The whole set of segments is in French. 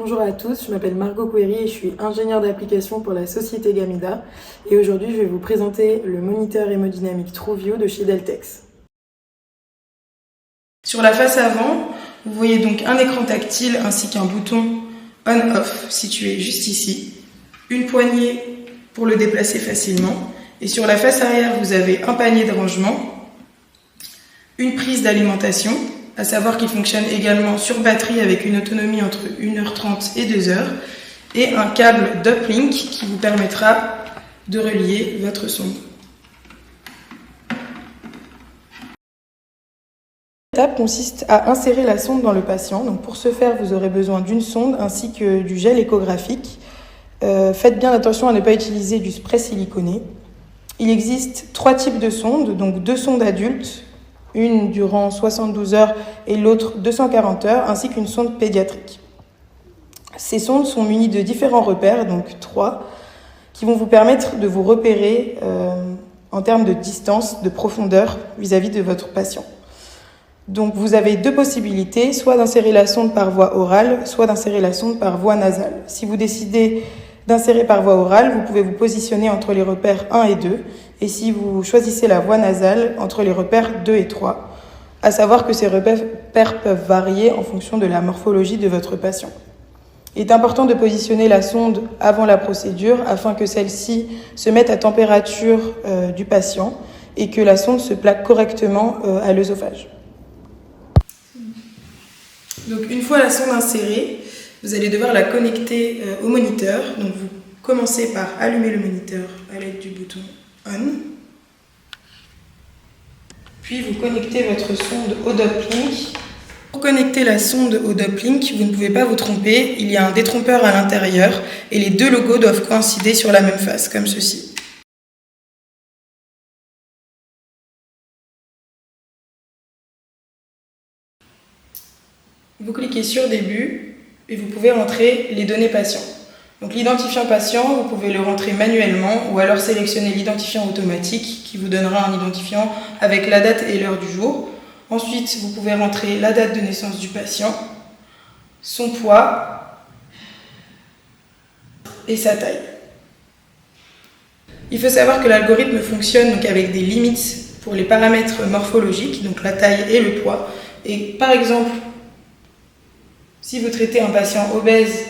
Bonjour à tous, je m'appelle Margot Couéry et je suis ingénieure d'application pour la société Gamida. Et aujourd'hui, je vais vous présenter le moniteur hémodynamique TrueView de chez Deltex. Sur la face avant, vous voyez donc un écran tactile ainsi qu'un bouton on-off situé juste ici, une poignée pour le déplacer facilement. Et sur la face arrière, vous avez un panier de rangement, une prise d'alimentation, à savoir qu'il fonctionne également sur batterie avec une autonomie entre 1h30 et 2h, et un câble d'uplink qui vous permettra de relier votre sonde. L'étape consiste à insérer la sonde dans le patient. Donc pour ce faire, vous aurez besoin d'une sonde ainsi que du gel échographique. Faites bien attention à ne pas utiliser du spray siliconé. Il existe 3 types de sondes, donc 2 sondes adultes, une durant 72 heures et l'autre 240 heures, ainsi qu'une sonde pédiatrique. Ces sondes sont munies de différents repères, donc 3, qui vont vous permettre de vous repérer en termes de distance, de profondeur vis-à-vis de votre patient. Donc vous avez 2 possibilités, soit d'insérer la sonde par voie orale, soit d'insérer la sonde par voie nasale. Si vous décidez d'insérer par voie orale, vous pouvez vous positionner entre les repères 1 et 2, et si vous choisissez la voie nasale, entre les repères 2 et 3, à savoir que ces repères peuvent varier en fonction de la morphologie de votre patient. Il est important de positionner la sonde avant la procédure afin que celle-ci se mette à température du patient et que la sonde se plaque correctement à l'œsophage. Donc une fois la sonde insérée, vous allez devoir la connecter au moniteur. Donc vous commencez par allumer le moniteur à l'aide du bouton on. Puis vous connectez votre sonde au doplink. Pour connecter la sonde au doplink, vous ne pouvez pas vous tromper. Il y a un détrompeur à l'intérieur et les 2 logos doivent coïncider sur la même face, comme ceci. Vous cliquez sur Début et vous pouvez rentrer les données patients. Donc l'identifiant patient, vous pouvez le rentrer manuellement ou alors sélectionner l'identifiant automatique qui vous donnera un identifiant avec la date et l'heure du jour. Ensuite, vous pouvez rentrer la date de naissance du patient, son poids et sa taille. Il faut savoir que l'algorithme fonctionne donc avec des limites pour les paramètres morphologiques, donc la taille et le poids. Et par exemple, si vous traitez un patient obèse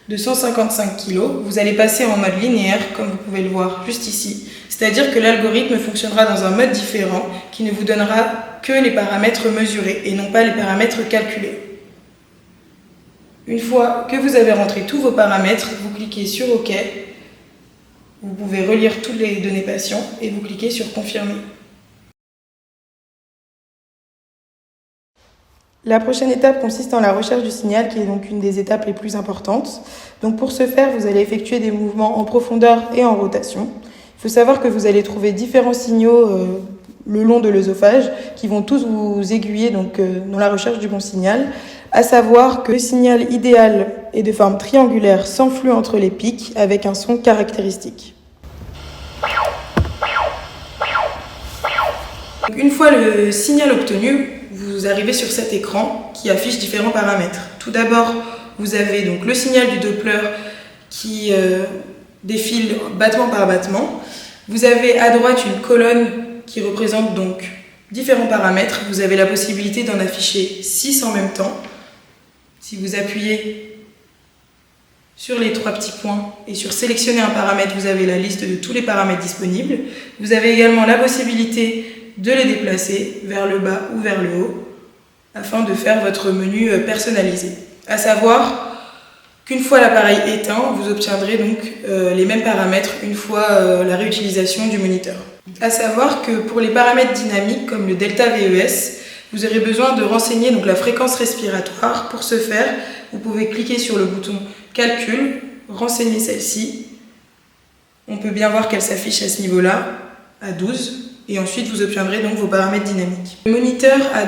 de 155 kg, vous allez passer en mode linéaire, comme vous pouvez le voir juste ici. C'est-à-dire que l'algorithme fonctionnera dans un mode différent qui ne vous donnera que les paramètres mesurés et non pas les paramètres calculés. Une fois que vous avez rentré tous vos paramètres, vous cliquez sur OK. Vous pouvez relire toutes les données patients et vous cliquez sur Confirmer. La prochaine étape consiste en la recherche du signal, qui est donc une des étapes les plus importantes. Donc pour ce faire, vous allez effectuer des mouvements en profondeur et en rotation. Il faut savoir que vous allez trouver différents signaux le long de l'œsophage qui vont tous vous aiguiller dans la recherche du bon signal. À savoir que le signal idéal est de forme triangulaire sans flux entre les pics avec un son caractéristique. Donc une fois le signal obtenu, vous arrivez sur cet écran qui affiche différents paramètres. Tout d'abord, vous avez donc le signal du Doppler qui défile battement par battement. Vous avez à droite une colonne qui représente donc différents paramètres. Vous avez la possibilité d'en afficher 6 en même temps. Si vous appuyez sur les 3 petits points et sur sélectionner un paramètre, vous avez la liste de tous les paramètres disponibles. Vous avez également la possibilité de les déplacer vers le bas ou vers le haut afin de faire votre menu personnalisé. À savoir qu'une fois l'appareil éteint, vous obtiendrez donc les mêmes paramètres une fois la réutilisation du moniteur. À savoir que pour les paramètres dynamiques comme le delta VES, vous aurez besoin de renseigner donc la fréquence respiratoire. Pour ce faire, vous pouvez cliquer sur le bouton Calcul, renseigner celle-ci. On peut bien voir qu'elle s'affiche à ce niveau-là, à 12. Et ensuite vous obtiendrez donc vos paramètres dynamiques. Le moniteur a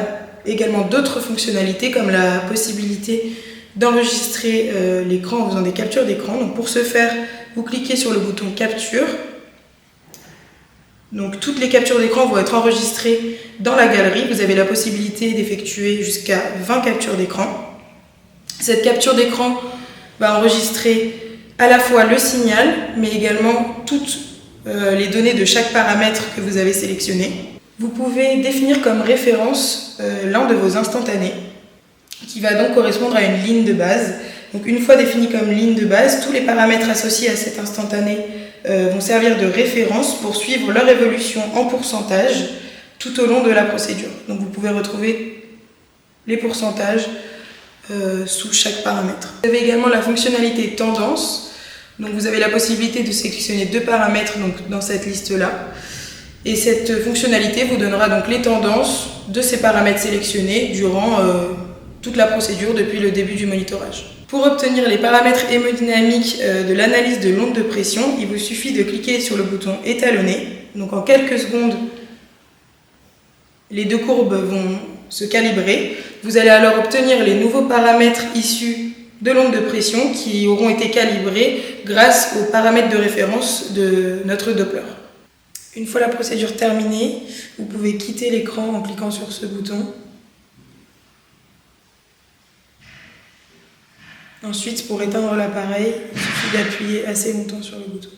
également d'autres fonctionnalités comme la possibilité d'enregistrer l'écran en faisant des captures d'écran. Donc pour ce faire, vous cliquez sur le bouton Capture. Donc toutes les captures d'écran vont être enregistrées dans la galerie. Vous avez la possibilité d'effectuer jusqu'à 20 captures d'écran. Cette capture d'écran va enregistrer à la fois le signal, mais également toutes les données de chaque paramètre que vous avez sélectionné. Vous pouvez définir comme référence l'un de vos instantanés, qui va donc correspondre à une ligne de base. Donc une fois défini comme ligne de base, tous les paramètres associés à cet instantané vont servir de référence pour suivre leur évolution en pourcentage tout au long de la procédure. Donc vous pouvez retrouver les pourcentages sous chaque paramètre. Vous avez également la fonctionnalité tendance. Donc vous avez la possibilité de sélectionner 2 paramètres donc, dans cette liste-là. Et cette fonctionnalité vous donnera donc les tendances de ces paramètres sélectionnés durant toute la procédure depuis le début du monitorage. Pour obtenir les paramètres hémodynamiques de l'analyse de l'onde de pression, il vous suffit de cliquer sur le bouton étalonner. Donc en quelques secondes, les 2 courbes vont se calibrer. Vous allez alors obtenir les nouveaux paramètres issus de l'onde de pression qui auront été calibrés grâce aux paramètres de référence de notre Doppler. Une fois la procédure terminée, vous pouvez quitter l'écran en cliquant sur ce bouton. Ensuite, pour éteindre l'appareil, il suffit d'appuyer assez longtemps sur le bouton.